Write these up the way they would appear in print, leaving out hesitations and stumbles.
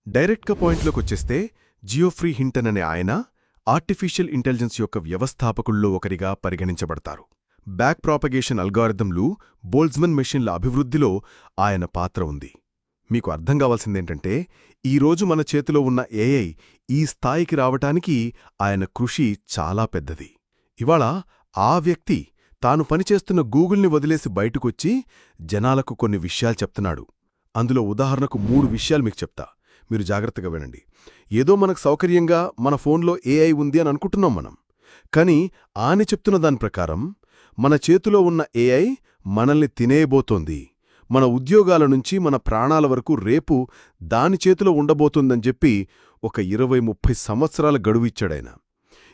డైరెక్ట్గా పాయింట్లోకొచ్చేస్తే Geoffrey Hinton అనే ఆయన ఆర్టిఫిషియల్ ఇంటెలిజెన్స్ యొక్క వ్యవస్థాపకుల్లో ఒకరిగా పరిగణించబడతారు. బ్యాక్ ప్రాపగేషన్ అల్గారిథంలు, బోల్ట్జ్మన్ మెషిన్ల అభివృద్ధిలో ఆయన పాత్ర ఉంది. మీకు అర్థం కావాల్సిందేంటంటే, ఈరోజు మన చేతిలో ఉన్న ఏఐ ఈ స్థాయికి రావటానికి ఆయన కృషి చాలా పెద్దది. ఇవాళ ఆ వ్యక్తి తాను పనిచేస్తున్న గూగుల్ని వదిలేసి బయటకొచ్చి జనాలకు కొన్ని విషయాలు చెప్తున్నాడు. అందులో ఉదాహరణకు 3 విషయాలు మీకు చెప్తా, మీరు జాగ్రత్తగా వినండి. ఏదో మనకు సౌకర్యంగా మన ఫోన్లో ఏఐ ఉంది అని అనుకుంటున్నాం మనం. కానీ ఆయన చెప్తున్న దాని ప్రకారం మన చేతిలో ఉన్న ఏఐ మనల్ని తినేయబోతోంది. మన ఉద్యోగాల నుంచి మన ప్రాణాల వరకు రేపు దాని చేతిలో ఉండబోతోందని చెప్పి ఒక 20-30 సంవత్సరాల గడువు ఇచ్చాడాయన.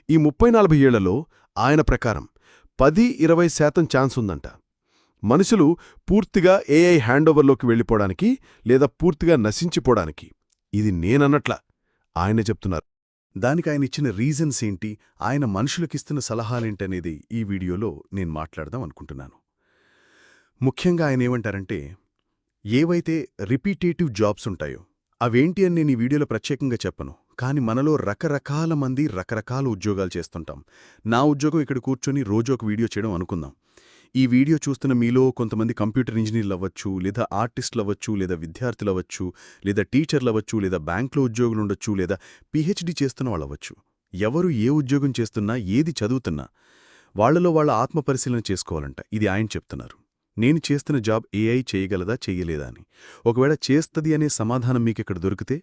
ఈ 30-40 ఏళ్లలో ఆయన ప్రకారం 10-20% ఛాన్స్ ఉందంట మనుషులు పూర్తిగా ఏఐ హ్యాండోవర్లోకి వెళ్ళిపోవడానికి లేదా పూర్తిగా నశించిపోవడానికి. ఇది నేనన్నట్లా ఆయన చెప్తున్నారు. దానికి ఆయన ఇచ్చిన రీజన్స్ ఏంటి, ఆయన మనుషులకిస్తున్న సలహాలేంటనేది ఈ వీడియోలో నేను మాట్లాడదాం అనుకుంటున్నాను. ముఖ్యంగా ఆయన ఏమంటారంటే, ఏవైతే రిపీటేటివ్ జాబ్స్ ఉంటాయో అవేంటి అని నేను ఈ వీడియోలో ప్రత్యేకంగా చెప్పను. కాని మనలో రకరకాల మంది రకరకాల ఉద్యోగాలు చేస్తుంటాం. నా ఉద్యోగం ఇక్కడ కూర్చొని రోజు ఒక వీడియో చేయడం అనుకుందాం. ఈ వీడియో చూస్తున్న మీలో కొంతమంది కంప్యూటర్ ఇంజనీర్లు అవ్వచ్చు, లేదా ఆర్టిస్టులు అవ్వచ్చు, లేదా విద్యార్థులు అవ్వచ్చు, లేదా టీచర్లు అవ్వచ్చు, లేదా బ్యాంక్లో ఉద్యోగులుండొచ్చు, లేదా పీహెచ్డీ చేస్తున్న వాళ్ళవచ్చు. ఎవరు ఏ ఉద్యోగం చేస్తున్నా, ఏది చదువుతున్నా వాళ్లలో వాళ్ళ ఆత్మపరిశీలన చేసుకోవాలంట. ఇది ఆయన చెప్తున్నారు. నేను చేస్తున్న జాబ్ ఏఐ చేయగలదా చెయ్యలేదా అని. ఒకవేళ చేస్తది అనే సమాధానం మీకిక్కడ దొరికితే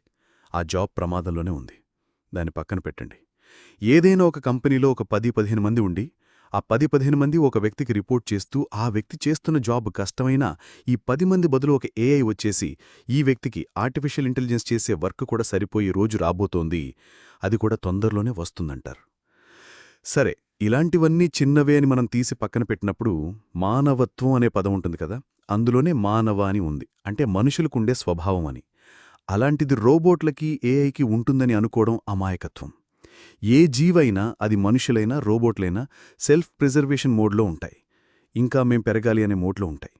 ఆ జాబ్ ప్రమాదంలోనే ఉంది. దాన్ని పక్కన పెట్టండి. ఏదైనా ఒక కంపెనీలో ఒక 10-15 మంది ఉండి ఆ 10-15 మంది ఒక వ్యక్తికి రిపోర్ట్ చేస్తూ ఆ వ్యక్తి చేస్తున్న జాబ్ కష్టమైనా ఈ 10 మంది బదులు ఒక ఏఐ వచ్చేసి ఈ వ్యక్తికి ఆర్టిఫిషియల్ ఇంటెలిజెన్స్ చేసే వర్క్ కూడా సరిపోయే రోజు రాబోతోంది. అది కూడా తొందరలోనే వస్తుందంటారు. సరే, ఇలాంటివన్నీ చిన్నవే అని మనం తీసి పక్కన పెట్టినప్పుడు మానవత్వం అనే పదం ఉంటుంది కదా, అందులోనే మానవ అని ఉంది. అంటే మనుషులకుండే స్వభావం అని. అలాంటిది రోబోట్లకి ఏఐకి ఉంటుందని అనుకోవడం అమాయకత్వం. ఏ జీవైనా, అది మనుషులైనా రోబోట్లైనా సెల్ఫ్ ప్రిజర్వేషన్ మోడ్లో ఉంటాయి. ఇంకా మేం పెరగాలి అనే మోడ్లో ఉంటాయి.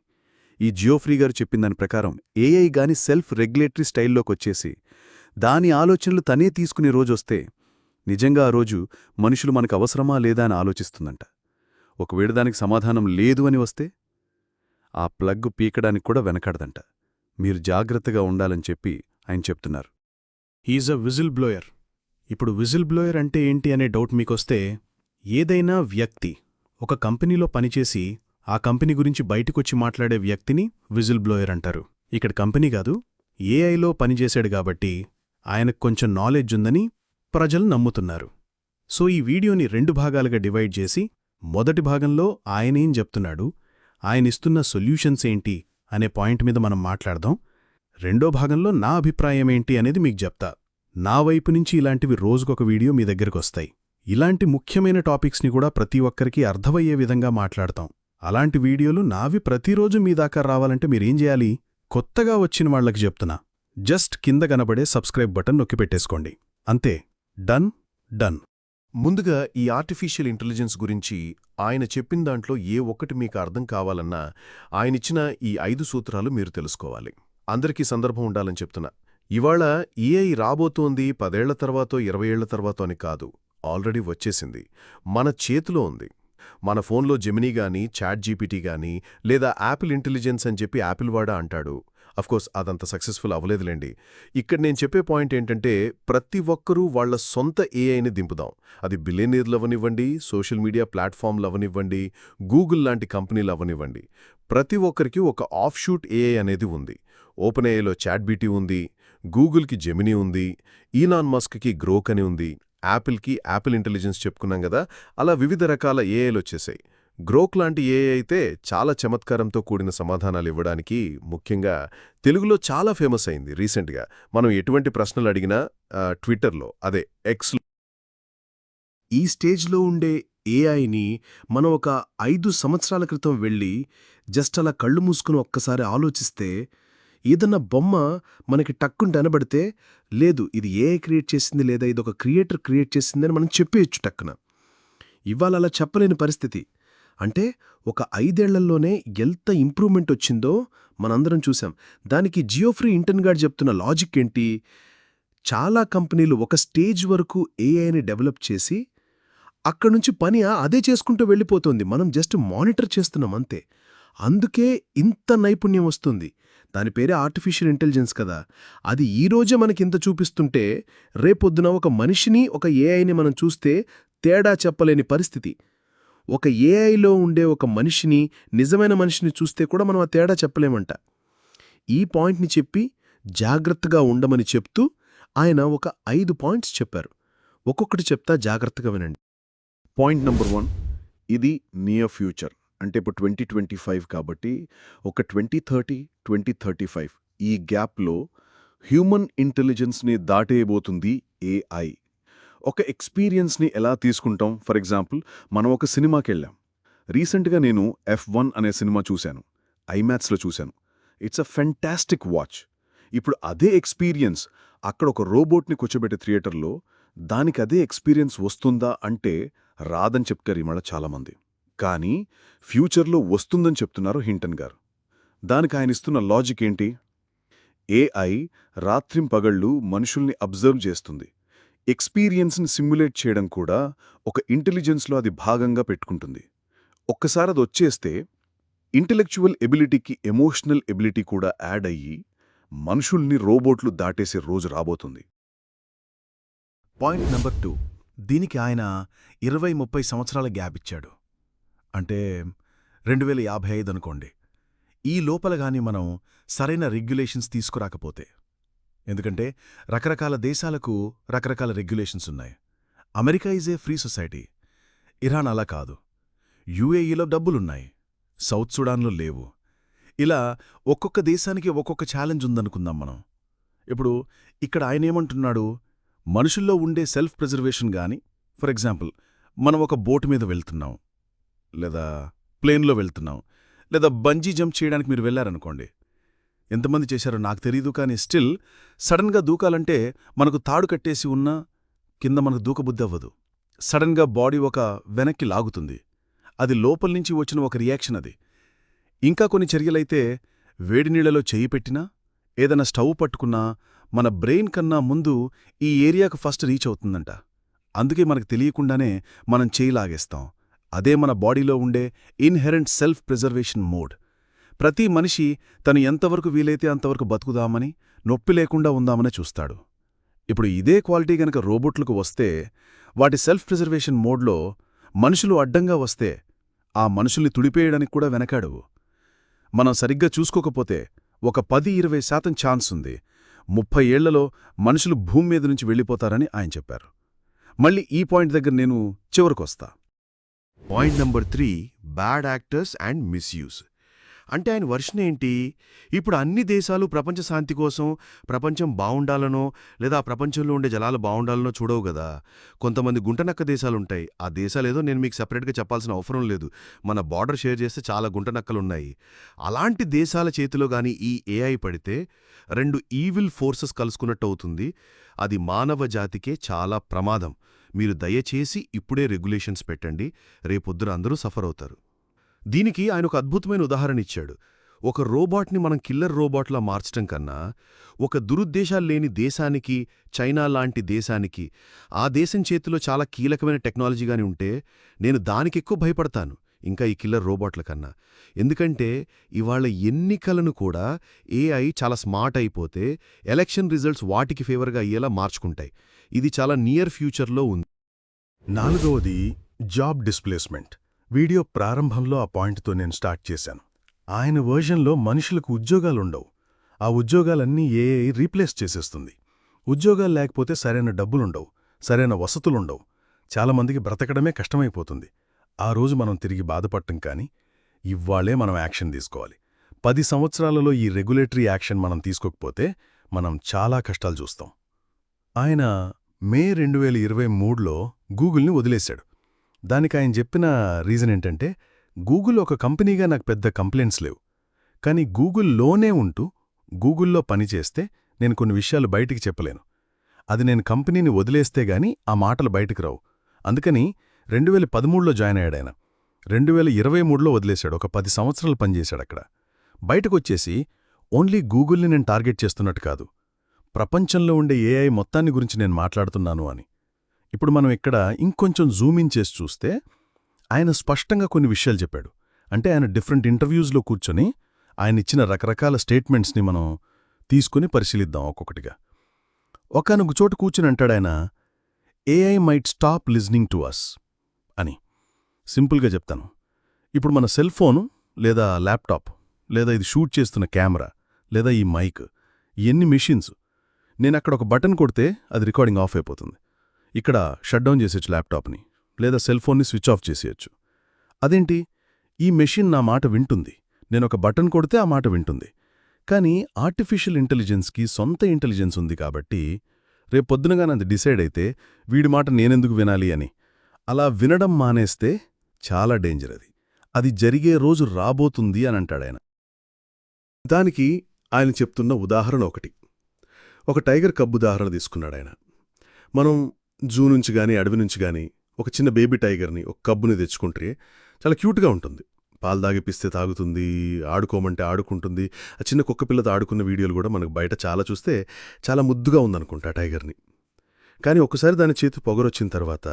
ఈ జియోఫ్రీ గారు చెప్పిన దాని ప్రకారం ఏఐ గాని సెల్ఫ్ రెగ్యులేటరీ స్టైల్లోకొచ్చేసి దాని ఆలోచనలు తనే తీసుకునే రోజొస్తే నిజంగా ఆ రోజు మనుషులు మనకు అవసరమా లేదా అని ఆలోచిస్తుందంట. ఒకవేళ దానికి సమాధానం లేదు అని వస్తే ఆ ప్లగ్ పీకడానికి కూడా వెనకాడదంట. మీరు జాగ్రత్తగా ఉండాలని చెప్పి ఆయన చెప్తున్నారు. He's a whistle blower. ఇప్పుడు విజిల్ బ్లోయర్ అంటే ఏంటి అనే డౌట్ మీకొస్తే, ఏదైనా వ్యక్తి ఒక కంపెనీలో పనిచేసి ఆ కంపెనీ గురించి బయటికొచ్చి మాట్లాడే వ్యక్తిని విజిల్ బ్లోయర్ అంటారు. ఇక్కడ కంపెనీ కాదు, ఏఐలో పనిచేశాడు కాబట్టి ఆయనకు కొంచెం నాలెడ్జ్ ఉందని ప్రజలు నమ్ముతున్నారు. సో ఈ వీడియోని 2 భాగాలుగా డివైడ్ చేసి మొదటి భాగంలో ఆయనేం చెప్తున్నాడు, ఆయనిస్తున్న సొల్యూషన్స్ ఏంటి అనే పాయింట్ మీద మనం మాట్లాడదాం. రెండో భాగంలో నా అభిప్రాయమేంటి అనేది మీకు చెప్తా. నా వైపు నుంచి ఇలాంటివి రోజుకొక వీడియో మీ దగ్గరకొస్తాయి. ఇలాంటి ముఖ్యమైన టాపిక్స్ని కూడా ప్రతి ఒక్కరికి అర్థమయ్యే విధంగా మాట్లాడతాం. అలాంటి వీడియోలు నావి ప్రతిరోజు మీ దాకా రావాలంటే మీరేం చేయాలి? కొత్తగా వచ్చిన వాళ్లకి చెప్తున్నా, జస్ట్ కింద కనబడే సబ్స్క్రైబ్ బటన్ నొక్కిపెట్టేసుకోండి. అంతే, డన్. ముందుగా ఈ ఆర్టిఫిషియల్ ఇంటెలిజెన్స్ గురించి ఆయన చెప్పిన దాంట్లో ఏ ఒక్కటి మీకు అర్థం కావాలన్నా ఆయనిచ్చిన ఈ 5 సూత్రాలు మీరు తెలుసుకోవాలి. అందరికీ సందర్భం ఉండాలని చెప్తున్నా. ఇవాళ ఏఐ రాబోతోంది 10 ఏళ్ల తర్వాతో 20 ఏళ్ల తర్వాతో అని కాదు, ఆల్రెడీ వచ్చేసింది, మన చేతిలో ఉంది. మన ఫోన్లో జెమినీ గానీ, చాట్ జీపీటీ గానీ, లేదా యాపిల్ ఇంటెలిజెన్స్ అని చెప్పి యాపిల్ వాడా అంటాడు. అఫ్కోర్స్ అదంత సక్సెస్ఫుల్ అవ్వలేదులేండి. ఇక్కడ నేను చెప్పే పాయింట్ ఏంటంటే, ప్రతి ఒక్కరూ వాళ్ల సొంత ఏఐని దింపుదాం. అది బిలియనీర్లు అవనివ్వండి, సోషల్ మీడియా ప్లాట్ఫామ్లు అవనివ్వండి, గూగుల్ లాంటి కంపెనీలు అవనివ్వండి. ప్రతి ఒక్కరికి ఒక ఆఫ్షూట్ ఏఐ అనేది ఉంది. ఓపెన్ ఏఐలో చాట్ బీటీ ఉంది, గూగుల్కి జెమినీ ఉంది, ఈలాన్ మస్క్కి గ్రోక్ అని ఉంది, యాపిల్కి యాపిల్ ఇంటెలిజెన్స్ చెప్పుకున్నాం కదా, అలా వివిధ రకాల ఏఐలొచ్చేసాయి. గ్రోక్ లాంటి ఏఐ అయితే చాలా చమత్కారంతో కూడిన సమాధానాలు ఇవ్వడానికి ముఖ్యంగా తెలుగులో చాలా ఫేమస్ అయింది రీసెంట్గా. మనం ఎటువంటి ప్రశ్నలు అడిగినా ట్విట్టర్లో, అదే ఎక్స్లో. ఈ స్టేజ్లో ఉండే ఏఐని మనం ఒక 5 సంవత్సరాల క్రితం వెళ్ళి జస్ట్ అలా కళ్ళు మూసుకుని ఒక్కసారి ఆలోచిస్తే, ఏదన్నా బొమ్మ మనకి టక్కుని కనబడితే, లేదు ఇది ఏఐ క్రియేట్ చేసింది లేదా ఇదొక క్రియేటర్ క్రియేట్ చేసిందని మనం చెప్పేయచ్చు టక్కున. ఇవాళ అలా చెప్పలేని పరిస్థితి. అంటే ఒక 5 ఏళ్లలోనే ఎంత ఇంప్రూవ్మెంట్ వచ్చిందో మనందరం చూసాం. దానికి జియోఫ్రీ హింటన్ గారు చెప్తున్న లాజిక్ ఏంటి? చాలా కంపెనీలు ఒక స్టేజ్ వరకు ఏఐని డెవలప్ చేసి అక్కడ్నుంచి పని అదే చేసుకుంటూ వెళ్ళిపోతుంది. మనం జస్ట్ మానిటర్ చేస్తున్నాం అంతే. అందుకే ఇంత నైపుణ్యం వస్తుంది. దాని పేరే ఆర్టిఫిషియల్ ఇంటెలిజెన్స్ కదా. అది ఈరోజే మనకింత చూపిస్తుంటే రేపొద్దున ఒక మనిషిని, ఒక ఏఐని మనం చూస్తే తేడా చెప్పలేని పరిస్థితి. ఒక ఏఐలో ఉండే ఒక మనిషిని, నిజమైన మనిషిని చూస్తే కూడా మనం ఆ తేడా చెప్పలేమంట. ఈ పాయింట్ని చెప్పి జాగ్రత్తగా ఉండమని చెప్తూ ఆయన ఒక 5 పాయింట్స్ చెప్పారు. ఒక్కొక్కటి చెప్తా జాగ్రత్తగా వినండి. పాయింట్ నంబర్ 1, ఇది నియర్ ఫ్యూచర్. అంటే ఇప్పుడు 2025 కాబట్టి ఒక 2030, 2035 ఈ గ్యాప్లో హ్యూమన్ ఇంటెలిజెన్స్ని దాటేయబోతుంది ఏఐ. ఒక ఎక్స్పీరియన్స్ని ఎలా తీసుకుంటాం? ఫర్ ఎగ్జాంపుల్, మనం ఒక సినిమాకెళ్ళాం. రీసెంట్గా నేను F1 అనే సినిమా చూశాను. ఐమాక్స్లో చూశాను. It's a fantastic watch. ఇప్పుడు అదే ఎక్స్పీరియన్స్ అక్కడ ఒక రోబోట్ని కూర్చోబెట్టే థియేటర్లో దానికి అదే ఎక్స్పీరియన్స్ వస్తుందా అంటే రాదని చెప్తారు ఇవాళ చాలామంది. కానీ ఫ్యూచర్లో వస్తుందని చెప్తున్నారు హింటన్ గారు. దానికి ఆయన ఇస్తున్న లాజిక్ ఏంటి? ఏఐ రాత్రింపగళ్ళు మనుషుల్ని అబ్జర్వ్ చేస్తుంది. ఎక్స్పీరియన్స్ని సిమ్యులేట్ చేయడం కూడా ఒక ఇంటెలిజెన్స్లో అది భాగంగా పెట్టుకుంటుంది. ఒక్కసారి అది వచ్చేస్తే ఇంటెలెక్చువల్ ఎబిలిటీకి ఎమోషనల్ ఎబిలిటీ కూడా యాడ్ అయ్యి మనుషుల్ని రోబోట్లు దాటేసే రోజు రాబోతుంది. పాయింట్ నంబర్ 2, దీనికి ఆయన 20-30 సంవత్సరాల గ్యాప్ ఇచ్చాడు. అంటే 2055 అనుకోండి. ఈ లోపలగాని మనం సరైన రెగ్యులేషన్స్ తీసుకురాకపోతే. ఎందుకంటే రకరకాల దేశాలకు రకరకాల రెగ్యులేషన్స్ ఉన్నాయి. America is a free society. Iran అలా కాదు. యుఏఈలో డబ్బులున్నాయి, సౌత్ సుడాన్లో లేవు. ఇలా ఒక్కొక్క దేశానికి ఒక్కొక్క ఛాలెంజ్ ఉందనుకుందాం మనం. ఇప్పుడు ఇక్కడ ఆయనేమంటున్నాడు, మనుషుల్లో ఉండే సెల్ఫ్ ప్రిజర్వేషన్ గాని, ఫర్ ఎగ్జాంపుల్ మనం ఒక బోటు మీద వెళ్తున్నాం, లేదా ప్లేన్లో వెళ్తున్నాం, లేదా బంజీ జంప్ చేయడానికి మీరు వెళ్లారనుకోండి. ఎంతమంది చేశారో నాకు తెలీదు, కానీ స్టిల్ సడన్గా దూకాలంటే మనకు తాడు కట్టేసి ఉన్నా కింద మనకు దూకబుద్ధి అవ్వదు. సడన్గా బాడీ ఒక వెనక్కి లాగుతుంది. అది లోపల్నుంచి వచ్చిన ఒక రియాక్షన్ అది. ఇంకా కొన్ని చర్యలైతే వేడి నీళ్లలో చెయ్యి పెట్టినా, ఏదైనా స్టవ్ పట్టుకున్నా మన బ్రెయిన్ కన్నా ముందు ఈ ఏరియాకు ఫస్ట్ రీచ్ అవుతుందంట. అందుకే మనకు తెలియకుండానే మనం చెయ్యి లాగేస్తాం. అదే మన బాడీలో ఉండే ఇన్హెరెంట్ సెల్ఫ్ ప్రిజర్వేషన్ మోడ్. ప్రతి మనిషి తను ఎంతవరకు వీలైతే అంతవరకు బతుకుదామని, నొప్పి లేకుండా ఉందామని చూస్తాడు. ఇప్పుడు ఇదే క్వాలిటీ గనక రోబోట్లకు వస్తే, వాటి సెల్ఫ్ ప్రిజర్వేషన్ మోడ్లో మనుషులు అడ్డంగా వస్తే ఆ మనుషుల్ని తుడిపేయడానికి కూడా వెనకాడవు. మనం సరిగ్గా చూసుకోకపోతే ఒక 10-20% ఛాన్స్ ఉంది 30 ఏళ్లలో మనుషులు భూమి మీద నుంచి వెళ్ళిపోతారని ఆయన చెప్పారు. మళ్ళీ ఈ పాయింట్ దగ్గర నేను చివరికొస్తా. Point number 3, bad actors and misuse. అంటే ఆయన వర్షన్ ఏంటి? ఇప్పుడు అన్ని దేశాలు ప్రపంచ శాంతి కోసం ప్రపంచం బావుండాలనో, లేదా ప్రపంచంలో ఉండే జలాలు బావుండాలనో చూడవు గదా. కొంతమంది గుంటనక్క దేశాలుంటాయి. ఆ దేశాలేదో నేను మీకు సెపరేట్గా చెప్పాల్సిన అవసరం లేదు. మన బార్డర్ షేర్ చేస్తే చాలా గుంటనక్కలున్నాయి. అలాంటి దేశాల చేతిలో గాని ఈ ఏఐ పడితే 2 ఈవిల్ ఫోర్సెస్ కలుసుకున్నట్టు అవుతుంది. అది మానవ జాతికే చాలా ప్రమాదం. మీరు దయచేసి ఇప్పుడే రెగ్యులేషన్స్ పెట్టండి. రేపొద్దున అందరూ సఫర్ అవుతారు. దీనికి ఆయన ఒక అద్భుతమైన ఉదాహరణ ఇచ్చాడు. ఒక రోబోట్ని మనం కిల్లర్ రోబోట్లా మార్చటం కన్నా, ఒక దురుద్దేశాలు లేని దేశానికి, చైనా లాంటి దేశానికి, ఆ దేశం చేతిలో చాలా కీలకమైన టెక్నాలజీగాని ఉంటే నేను దానికెక్కువ భయపడతాను ఇంకా ఈ కిల్లర్ రోబోట్ల కన్నా. ఎందుకంటే ఇవాళ ఎన్నికలను కూడా ఏఐ చాలా స్మార్ట్ అయిపోతే ఎలక్షన్ రిజల్ట్స్ వాటికి ఫేవర్గా అయ్యేలా మార్చుకుంటాయి. ఇది చాలా నియర్ ఫ్యూచర్లో ఉంది. 4వది జాబ్ డిస్ప్లేస్మెంట్. వీడియో ప్రారంభంలో ఆ పాయింట్తో నేను స్టార్ట్ చేశాను. ఆయన వర్జన్లో మనుషులకు ఉద్యోగాలుండవు. ఆ ఉద్యోగాలన్నీ ఏఐ రీప్లేస్ చేసేస్తుంది. ఉద్యోగాలు లేకపోతే సరైన డబ్బులుండవు, సరైన వసతులుండవు. చాలామందికి బ్రతకడమే కష్టమైపోతుంది. ఆ రోజు మనం తిరిగి బాధపడటం కానీ, ఇవ్వాళే మనం యాక్షన్ తీసుకోవాలి. 10 సంవత్సరాలలో ఈ రెగ్యులేటరీ యాక్షన్ మనం తీసుకోకపోతే మనం చాలా కష్టాలు చూస్తాం. ఆయన మే 2023లో గూగుల్ని వదిలేశాడు. దానికి ఆయన చెప్పిన రీజన్ ఏంటంటే, గూగుల్ ఒక కంపెనీగా నాకు పెద్ద కంప్లైంట్స్ లేవు, కానీ గూగుల్లోనే ఉంటూ గూగుల్లో పనిచేస్తే నేను కొన్ని విషయాలు బయటికి చెప్పలేను. అది నేను కంపెనీని వదిలేస్తే గాని ఆ మాటలు బయటికి రావు. అందుకని 2013లో జాయిన్ అయ్యాడాయన. 2023లో వదిలేశాడు. ఒక 10 సంవత్సరాలు పనిచేశాడక్కడ. బయటకొచ్చేసి ఓన్లీ గూగుల్ని నేను టార్గెట్ చేస్తున్నట్టు కాదు, ప్రపంచంలో ఉండే ఏఐ మొత్తాన్ని గురించి నేను మాట్లాడుతున్నాను అని. ఇప్పుడు మనం ఇక్కడ ఇంకొంచెం జూమిన్ చేసి చూస్తే ఆయన స్పష్టంగా కొన్ని విషయాలు చెప్పాడు. అంటే ఆయన డిఫరెంట్ ఇంటర్వ్యూస్లో కూర్చొని ఆయన ఇచ్చిన రకరకాల స్టేట్మెంట్స్ని మనం తీసుకుని పరిశీలిద్దాం ఒక్కొక్కటిగా. ఒకానొక చోట కూర్చుని అంటాడాయన, AI might stop listening to us అని. సింపుల్గా చెప్తాను. ఇప్పుడు మన సెల్ ఫోను లేదా ల్యాప్టాప్ లేదా ఇది షూట్ చేస్తున్న కెమెరా లేదా ఈ మైక్, ఇవన్నీ మెషిన్స్. నేనక్కడ ఒక బటన్ కొడితే అది రికార్డింగ్ ఆఫ్ అయిపోతుంది. ఇక్కడ షట్ డౌన్ చేసేయచ్చు ల్యాప్టాప్ని లేదా సెల్ ఫోన్ని స్విచ్ ఆఫ్ చేసేయచ్చు. అదేంటి? ఈ మెషిన్ నా మాట వింటుంది. నేనొక బటన్ కొడితే ఆ మాట వింటుంది. కానీ ఆర్టిఫిషియల్ ఇంటెలిజెన్స్కి సొంత ఇంటెలిజెన్స్ ఉంది కాబట్టి రేపొద్దునగానే అది డిసైడ్ అయితే వీడి మాట నేనెందుకు వినాలి అని అలా వినడం మానేస్తే చాలా డేంజర్ అది. అది జరిగే రోజు రాబోతుంది అని అంటాడాయన. దానికి ఆయన చెప్తున్న ఉదాహరణ ఒకటి. ఒక టైగర్ కబ్ ఉదాహరణ తీసుకున్నాడాయన. మనం జూ నుంచి గాని అడవి నుంచి గాని ఒక చిన్న బేబీ టైగర్ని, ఒక కబ్బుని తెచ్చుకుంటే చాలా క్యూట్గా ఉంటుంది. పాలు తాగిపిస్తే తాగుతుంది, ఆడుకోమంటే ఆడుకుంటుంది. ఆ చిన్న కుక్క పిల్లతో ఆడుకున్న వీడియోలు కూడా మనకు బయట చాలా చూస్తే చాలా ముద్దుగా ఉందనుకుంటా టైగర్ని. కానీ ఒక్కసారి దాని చేతి పొగరొచ్చిన తర్వాత,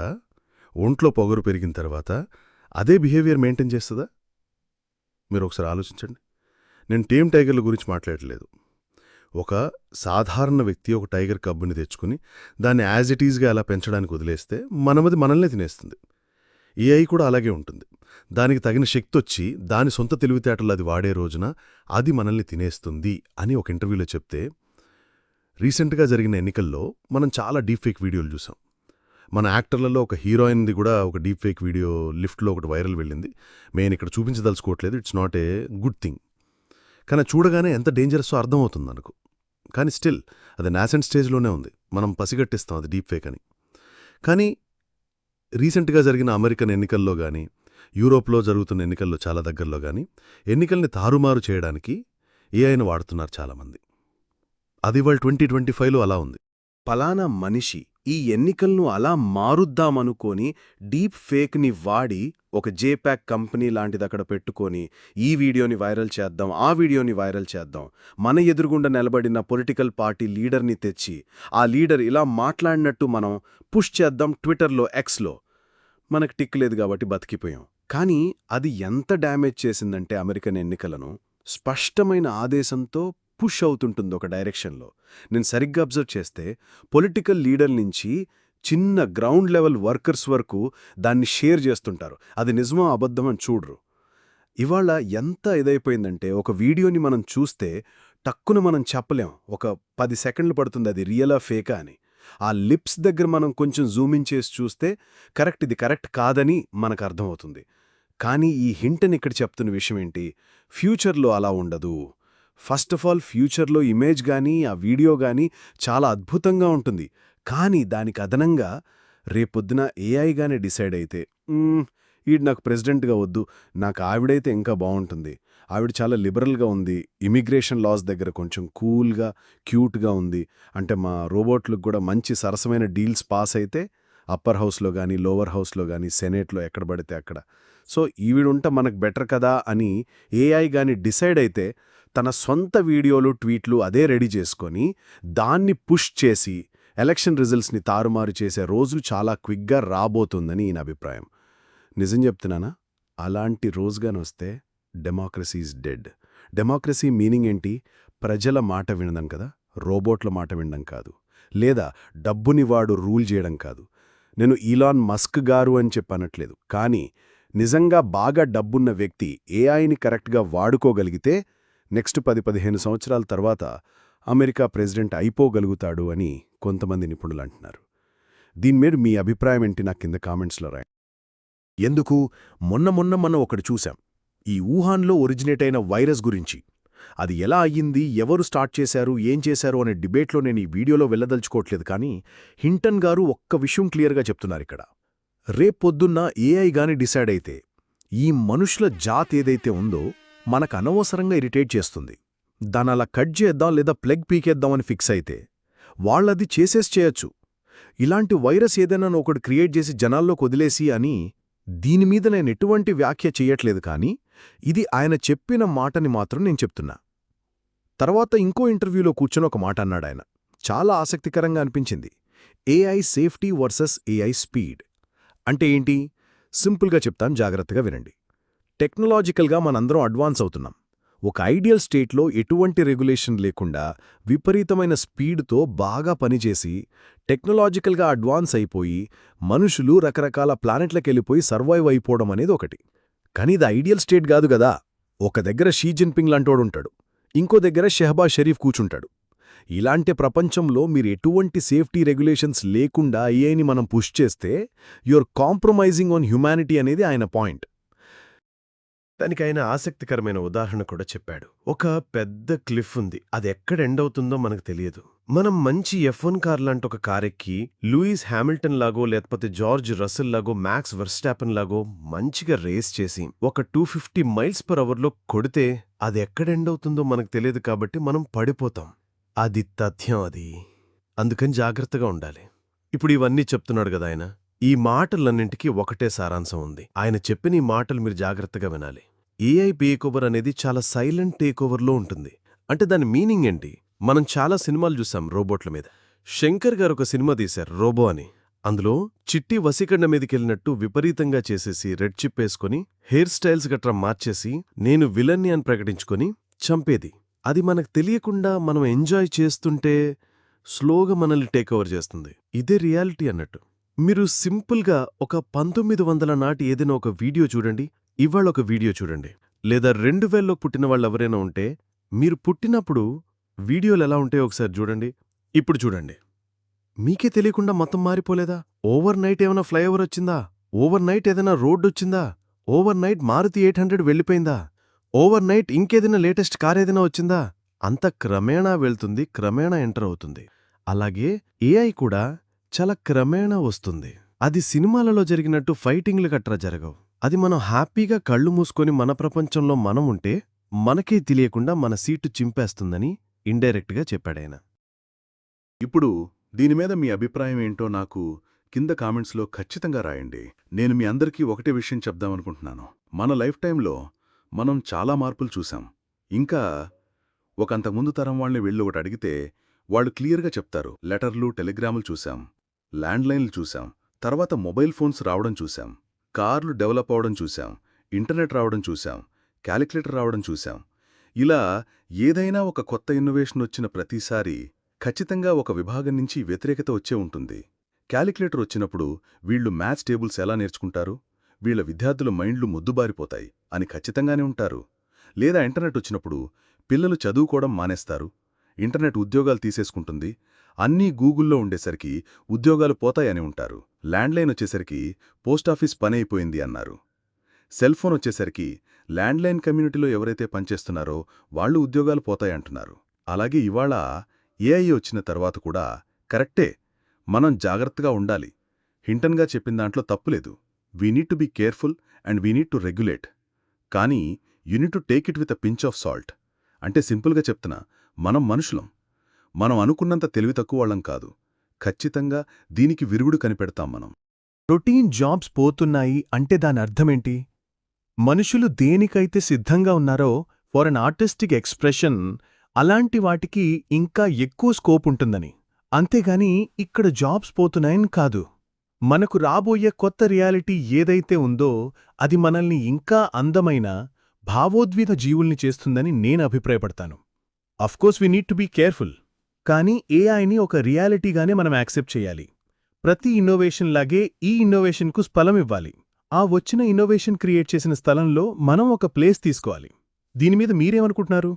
ఒంట్లో పొగరు పెరిగిన తర్వాత అదే బిహేవియర్ మెయింటైన్ చేస్తుందా? మీరు ఒకసారి ఆలోచించండి. నేను టేమ్ టైగర్ల గురించి మాట్లాడలేదు. ఒక సాధారణ వ్యక్తి ఒక టైగర్ కబ్బుని తెచ్చుకుని దాన్ని యాజ్ ఇట్ ఈజ్గా అలా పెంచడానికి వదిలేస్తే మనమది మనల్నే తినేస్తుంది. ఏఐ కూడా అలాగే ఉంటుంది. దానికి తగిన శక్తి వచ్చి దాని సొంత తెలివితేటలు అది వాడే రోజున అది మనల్ని తినేస్తుంది అని ఒక ఇంటర్వ్యూలో చెప్తే, రీసెంట్గా జరిగిన ఎన్నికల్లో మనం చాలా డీప్ ఫేక్ వీడియోలు చూసాం. మన యాక్టర్లలో ఒక హీరోయిన్ది కూడా ఒక డీప్ ఫేక్ వీడియో లిఫ్ట్లో ఒకటి వైరల్ వెళ్ళింది. నేను ఇక్కడ చూపించదలుచుకోవట్లేదు, it's not a good thing. కానీ చూడగానే ఎంత డేంజరస్సో అర్థమవుతుంది మనకు. కానీ స్టిల్ అది నాసెంట్ స్టేజ్లోనే ఉంది. మనం పసిగట్టిస్తాం అది డీప్ ఫేక్ అని. కానీ రీసెంట్గా జరిగిన అమెరికన్ ఎన్నికల్లో గానీ, యూరోప్లో జరుగుతున్న ఎన్నికల్లో చాలా దగ్గరలో గానీ ఎన్నికల్ని తారుమారు చేయడానికి ఏఐని వాడుతున్నారు చాలామంది. అది వాళ్ళ 2025లో అలా ఉంది. పలానా మనిషి ఈ ఎన్నికలను అలా మారుద్దామనుకోని డీప్ ఫేక్ని వాడి ఒక జేపాక్ కంపెనీ లాంటిదక్కడ పెట్టుకొని ఈ వీడియోని వైరల్ చేద్దాం, ఆ వీడియోని వైరల్ చేద్దాం, మన ఎదురుగుండా నిలబడిన పొలిటికల్ పార్టీ లీడర్ని తెచ్చి ఆ లీడర్ ఇలా మాట్లాడినట్టు మనం పుష్ చేద్దాం ట్విట్టర్లో, ఎక్స్లో. మనకు టిక్ లేదు కాబట్టి బతికిపోయాం. కానీ అది ఎంత డ్యామేజ్ చేసిందంటే అమెరికన్ ఎన్నికలను స్పష్టమైన ఆదేశంతో పుష్ అవుతుంటుంది ఒక డైరెక్షన్లో. నేను సరిగ్గా అబ్జర్వ్ చేస్తే పొలిటికల్ లీడర్ నుంచి చిన్న గ్రౌండ్ లెవెల్ వర్కర్స్ వరకు దాన్ని షేర్ చేస్తుంటారు. అది నిజమో అబద్ధమని చూడరు. ఇవాళ ఎంత ఇదైపోయిందంటే ఒక వీడియోని మనం చూస్తే టక్కున మనం చెప్పలేం, ఒక 10 సెకండ్లు పడుతుంది అది రియలా ఫేకా అని. ఆ లిప్స్ దగ్గర మనం కొంచెం జూమిన్ చేసి చూస్తే ఇది కరెక్ట్ కాదని మనకు అర్థమవుతుంది. కానీ ఈ హింటని ఇక్కడ చెప్తున్న విషయం ఏంటి? ఫ్యూచర్లో అలా ఉండదు. ఫస్ట్ ఆఫ్ ఆల్ ఫ్యూచర్లో ఇమేజ్ గానీ ఆ వీడియో గానీ చాలా అద్భుతంగా ఉంటుంది. కానీ దానికి అదనంగా రేపొద్దున ఏఐ గానే డిసైడ్ అయితే, ఈడు నాకు ప్రెసిడెంట్గా వద్దు, నాకు ఆవిడైతే ఇంకా బాగుంటుంది, ఆవిడ చాలా లిబరల్గా ఉంది, ఇమిగ్రేషన్ లాస్ దగ్గర కొంచెం కూల్గా క్యూట్గా ఉంది, అంటే మా రోబోట్లకు కూడా మంచి సరసమైన డీల్స్ పాస్ అయితే అప్పర్ హౌస్లో గానీ లోవర్ హౌస్లో గానీ సెనేట్లో ఎక్కడ పడితే అక్కడ, సో ఈవిడుంటే మనకు బెటర్ కదా అని ఏఐ గాని డిసైడ్ అయితే తన సొంత వీడియోలు ట్వీట్లు అదే రెడీ చేసుకొని దాన్ని పుష్ చేసి ఎలక్షన్ రిజల్ట్స్ని తారుమారు చేసే రోజులు చాలా క్విక్గా రాబోతుందని ఈయన అభిప్రాయం. నిజం చెప్తున్నానా? అలాంటి రోజుగానొస్తే democracy is dead. Democracy meaning ఏంటి? ప్రజల మాట వినడం కదా, రోబోట్ల మాట వినడం కాదు, లేదా డబ్బుని వాడు రూల్ చేయడం కాదు. నేను ఈలాన్ మస్క్ గారు అని చెప్పనట్లేదు. కానీ నిజంగా బాగా డబ్బున్న వ్యక్తి ఏఐని కరెక్ట్గా వాడుకోగలిగితే నెక్స్ట్ 10-15 సంవత్సరాల తర్వాత అమెరికా ప్రెసిడెంట్ అయిపోగలుగుతాడు అని కొంతమంది నిపుణులు అంటున్నారు. దీని మీద మీ అభిప్రాయం ఏంటి? నాకు కింద కామెంట్స్లో రాయండి. ఎందుకు? మొన్న మనం ఒకటి చూశాం, ఈ వుహాన్లో ఒరిజినేట్ అయిన వైరస్ గురించి. అది ఎలా అయ్యింది, ఎవరు స్టార్ట్ చేశారు, ఏం చేశారు అనే డిబేట్లో నేను ఈ వీడియోలో వెళ్ళదలుచుకోవట్లేదు. కానీ హింటన్ గారు ఒక్క విషయం క్లియర్గా చెప్తున్నారిక్కడ. రేపొద్దున్న ఏఐ గాని డిసైడ్ అయితే ఈ మనుషుల జాత్ ఏదైతే ఉందో మనకు అనవసరంగా ఇరిటేట్ చేస్తుంది, దానలా కట్ చేద్దాం లేదా ప్లగ్ పీకేద్దామని ఫిక్స్ అయితే వాళ్ళది చేయొచ్చు. ఇలాంటి వైరస్ ఏదైనా ఒకటి క్రియేట్ చేసి జనాల్లోకి వదిలేసి అని. దీనిమీద నేను ఎటువంటి వ్యాఖ్య చెయ్యట్లేదు. కానీ ఇది ఆయన చెప్పిన మాటని మాత్రం నేను చెప్తున్నా. తర్వాత ఇంకో ఇంటర్వ్యూలో కూర్చొని ఒక మాట అన్నాడాయన. చాలా ఆసక్తికరంగా అనిపించింది. AI safety versus AI speed అంటే ఏంటి? సింపుల్గా చెప్తాను, జాగ్రత్తగా వినండి. టెక్నాలజికల్గా మనందరం అడ్వాన్స్ అవుతున్నాం. ఒక ఐడియల్ స్టేట్లో ఎటువంటి రెగ్యులేషన్ లేకుండా విపరీతమైన స్పీడ్తో బాగా పనిచేసి టెక్నాలజికల్గా అడ్వాన్స్ అయిపోయి మనుషులు రకరకాల ప్లానెట్లకెళ్ళిపోయి సర్వైవ్ అయిపోవడం అనేది ఒకటి. కానీ ఇది ఐడియల్ స్టేట్ కాదు గదా. ఒక దగ్గర షీ జిన్పింగ్ లాంటోడుంటాడు, ఇంకో దగ్గర షెహబాజ్ షరీఫ్ కూచుంటాడు. ఇలాంటి ప్రపంచంలో మీరు ఎటువంటి సేఫ్టీ రెగ్యులేషన్స్ లేకుండా ఏఐని మనం పుష్ చేస్తే యూఆర్ కాంప్రమైజింగ్ ఆన్ హ్యుమానిటీ అనేది ఆయన పాయింట్. దానికి ఆయన ఆసక్తికరమైన ఉదాహరణ కూడా చెప్పాడు. ఒక పెద్ద క్లిఫ్ ఉంది, అది ఎక్కడ ఎండ్ అవుతుందో మనకు తెలియదు. మనం మంచి F1 కార్ లాంటి ఒక కారెక్కి లూయిస్ హ్యామిల్టన్ లాగో లేకపోతే జార్జ్ రస్సెల్ లాగో మ్యాక్స్ వెర్స్టాపెన్ లాగో మంచిగా రేస్ చేసి ఒక 250 మైల్స్/అవర్లో కొడితే అది ఎక్కడ ఎండ్ అవుతుందో మనకు తెలియదు, కాబట్టి మనం పడిపోతాం. అది తథ్యం. అది అందుకని జాగ్రత్తగా ఉండాలి. ఇప్పుడు ఇవన్నీ చెప్తున్నాడు కదా ఆయన. ఈ మాటలన్నింటికీ ఒకటే సారాంశం ఉంది. ఆయన చెప్పిన ఈ మాటలు మీరు జాగ్రత్తగా వినాలి. ఏఐ టేకోవర్ అనేది చాలా సైలెంట్ టేకోవర్లో ఉంటుంది. అంటే దాని మీనింగ్ ఏంటి? మనం చాలా సినిమాలు చూసాం రోబోట్ల మీద. శంకర్ గారు ఒక సినిమా తీశారు రోబో అని. అందులో చిట్టి వసీకండ మీదకెళ్ళినట్టు విపరీతంగా చేసేసి రెడ్ చిప్ వేసుకుని హెయిర్ స్టైల్స్ గట్రా మార్చేసి నేను విలన్ని అని ప్రకటించుకొని చంపేది. అది మనకు తెలియకుండా మనం ఎంజాయ్ చేస్తుంటే స్లోగా మనల్ని టేకోవర్ చేస్తుంది. ఇదే రియాలిటీ అన్నట్టు. మీరు సింపుల్గా ఒక 1900 నాటి ఏదైనా ఒక వీడియో చూడండి, ఇవాళ ఒక వీడియో చూడండి, లేదా 2000లో పుట్టిన వాళ్ళెవరైనా ఉంటే మీరు పుట్టినప్పుడు వీడియోలు ఎలా ఉంటాయో ఒకసారి చూడండి, ఇప్పుడు చూడండి. మీకే తెలియకుండా మొత్తం మారిపోలేదా? ఓవర్ నైట్ ఏమైనా ఫ్లైఓవర్ వచ్చిందా? ఓవర్ నైట్ ఏదైనా రోడ్డు వచ్చిందా? ఓవర్ నైట్ మారుతి 800 వెళ్ళిపోయిందా? ఓవర్ నైట్ ఇంకేదైనా లేటెస్ట్ కార్ ఏదైనా వచ్చిందా? అంత క్రమేణా వెళ్తుంది, క్రమేణా ఎంటర్ అవుతుంది. అలాగే ఏఐ కూడా చాలా క్రమేణా వస్తుంది. అది సినిమాలలో జరిగినట్టు ఫైటింగ్లు గట్రా జరగవు. అది మనం హ్యాపీగా కళ్ళు మూసుకొని మన ప్రపంచంలో మనం ఉంటే మనకే తెలియకుండా మన సీటు చింపేస్తుందని ఇండైరెక్ట్గా చెప్పాడాయన. ఇప్పుడు దీనిమీద మీ అభిప్రాయం ఏంటో నాకు కింద కామెంట్స్లో ఖచ్చితంగా రాయండి. నేను మీ అందరికీ ఒకటే విషయం చెప్దామనుకుంటున్నాను. మన లైఫ్ టైంలో మనం చాలా మార్పులు చూశాం. ఇంకా ఒక అంతకుముందు తరం వాళ్ళని వెళ్ళి ఒకటి అడిగితే వాళ్ళు క్లియర్గా చెప్తారు. లెటర్లు, టెలిగ్రాములు చూశాం, ల్యాండ్లైన్లు చూశాం, తర్వాత మొబైల్ ఫోన్స్ రావడం చూశాం, కార్లు డెవలప్ అవడం చూశాం, ఇంటర్నెట్ రావడం చూశాం, క్యాలిక్యులేటర్ రావడం చూశాం. ఇలా ఏదైనా ఒక కొత్త ఇన్నోవేషన్ వచ్చిన ప్రతిసారి ఖచ్చితంగా ఒక విభాగం నుంచి వ్యతిరేకత వచ్చే ఉంటుంది. క్యాలిక్యులేటర్ వచ్చినప్పుడు వీళ్లు మ్యాథ్స్ టేబుల్స్ ఎలా నేర్చుకుంటారు, వీళ్ల విద్యార్థుల మైండ్లు ముద్దుబారిపోతాయి అని ఖచ్చితంగానే ఉంటారు. లేదా ఇంటర్నెట్ వచ్చినప్పుడు పిల్లలు చదువుకోవడం మానేస్తారు, ఇంటర్నెట్ ఉద్యోగాలు తీసేసుకుంటుంది, అన్నీ గూగుల్లో ఉండేసరికి ఉద్యోగాలు పోతాయని ఉంటారు. ల్యాండ్లైన్ వచ్చేసరికి పోస్టాఫీస్ పని అయిపోయింది అన్నారు. సెల్ ఫోన్ వచ్చేసరికి ల్యాండ్లైన్ కమ్యూనిటీలో ఎవరైతే పనిచేస్తున్నారో వాళ్ళు ఉద్యోగాలు పోతాయంటున్నారు. అలాగే ఇవాళ ఏఐ వచ్చిన తర్వాత కూడా కరెక్టే, మనం జాగ్రత్తగా ఉండాలి. హింటన్గా చెప్పిన దాంట్లో తప్పులేదు. We need to be careful and we need to regulate. కానీ you need to take it with a pinch of salt. అంటే సింపుల్గా చెప్తున్నా, మనం మనుషులం. మనం అనుకున్నంత తెలివి తక్కువ వాళ్ళం కాదు. ఖచ్చితంగా దీనికి విరుగుడు కనిపెడతాం మనం. రొటీన్ జాబ్స్ పోతున్నాయి అంటే దాని అర్థమేంటి? మనుషులు దేనికైతే సిద్ధంగా ఉన్నారో ఫర్ అన్ ఆర్టిస్టిక్ ఎక్స్ప్రెషన్ అలాంటి వాటికి ఇంకా ఎక్కువ స్కోప్ ఉంటుందని. అంతేగాని ఇక్కడ జాబ్స్ పోతున్నాయని కాదు. మనకు రాబోయే కొత్త రియాలిటీ ఏదైతే ఉందో అది మనల్ని ఇంకా అందమైన భావోద్వేగ జీవుల్ని చేస్తుందని నేను అభిప్రాయపడతాను. Of course we need to be careful. కానీ ఏఐని ఒక రియాలిటీగానే మనం యాక్సెప్ట్ చేయాలి. ప్రతి ఇన్నోవేషన్ లాగే ఈ ఇన్నోవేషన్కు స్థలం ఇవ్వాలి. ఆ వచ్చిన ఇన్నోవేషన్ క్రియేట్ చేసిన స్థలంలో మనం ఒక ప్లేస్ తీసుకోవాలి. దీనిమీద మీరేమనుకుంటున్నారు?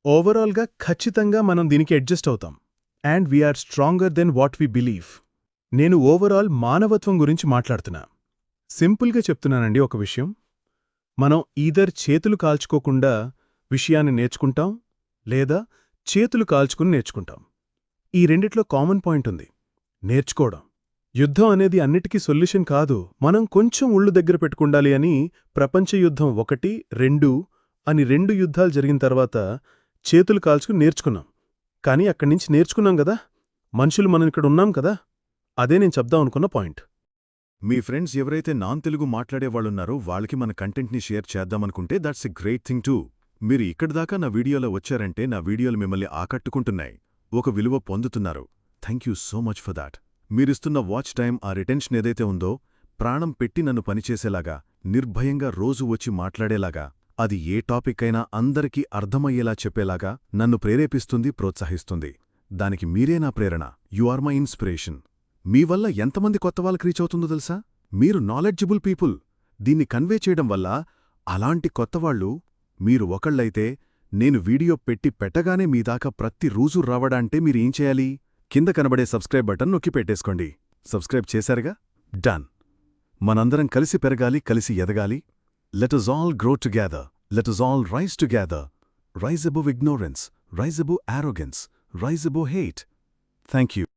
ఓవరాల్గా ఖచ్చితంగా మనం దీనికి అడ్జస్ట్ అవుతాం. And we are stronger than what we believe. నేను ఓవరాల్ మానవత్వం గురించి మాట్లాడుతున్నా. సింపుల్గా చెప్తున్నానండి ఒక విషయం. మనం ఈదర్ చేతులు కాల్చుకోకుండా విషయాన్ని నేర్చుకుంటాం, లేదా చేతులు కాల్చుకుని నేర్చుకుంటాం. ఈ రెండిట్లో కామన్ పాయింట్ ఉంది, నేర్చుకోవడం. యుద్ధం అనేది అన్నిటికీ సొల్యూషన్ కాదు. మనం కొంచెం ఒళ్ళు దగ్గర పెట్టుకుండాలి అని ప్రపంచ యుద్ధం 1, 2 అని 2 యుద్ధాలు జరిగిన తర్వాత చేతులు కాల్చుకుని నేర్చుకున్నాం. కానీ అక్కడ్నుంచి నేర్చుకున్నాం కదా, మనుషులు మనం ఇక్కడ ఉన్నాం కదా. అదే నేను చెప్దాం అనుకున్న పాయింట్. మీ ఫ్రెండ్స్ ఎవరైతే నాన్ తెలుగు మాట్లాడేవాళ్ళున్నారో వాళ్ళకి మన కంటెంట్ని షేర్ చేద్దామనుకుంటే that's a great thing too. మీరు ఇక్కడిదాకా నా వీడియోలో వచ్చారంటే నా వీడియోలు మిమ్మల్ని ఆకట్టుకుంటున్నాయి. ఒక విలువ పొందుతున్నారు. Thank you so much for that. మీరిస్తున్న వాచ్ టైం, ఆ రిటెన్షన్ ఏదైతే ఉందో, ప్రాణం పెట్టి నన్ను పనిచేసేలాగా, నిర్భయంగా రోజు వచ్చి మాట్లాడేలాగా, అది ఏ టాపిక్ అయినా అందరికీ అర్థమయ్యేలా చెప్పేలాగా నన్ను ప్రేరేపిస్తుంది, ప్రోత్సహిస్తుంది. దానికి మీరే నా ప్రేరణ. You are my inspiration. మీ వల్ల ఎంతమంది కొత్తవాళ్ళకి రీచ్ అవుతుందో తెలుసా? మీరు నాలెడ్జబుల్ పీపుల్. దీన్ని కన్వే చేయడం వల్ల అలాంటి కొత్తవాళ్ళు మీరు ఒకళ్ళైతే, నేను వీడియో పెట్టగానే మీదాకా ప్రతిరోజూ రావడాంటే మీరేం చేయాలి? కింద కనబడే సబ్స్క్రైబ్ బటన్ నొక్కి పెట్టేసుకోండి. సబ్స్క్రైబ్ చేశారుగా? డన్. మనందరం కలిసి పెరగాలి, కలిసి ఎదగాలి. Let us all grow together. Let us all rise together. Rise above ignorance. Rise above arrogance. Rise above hate. Thank you.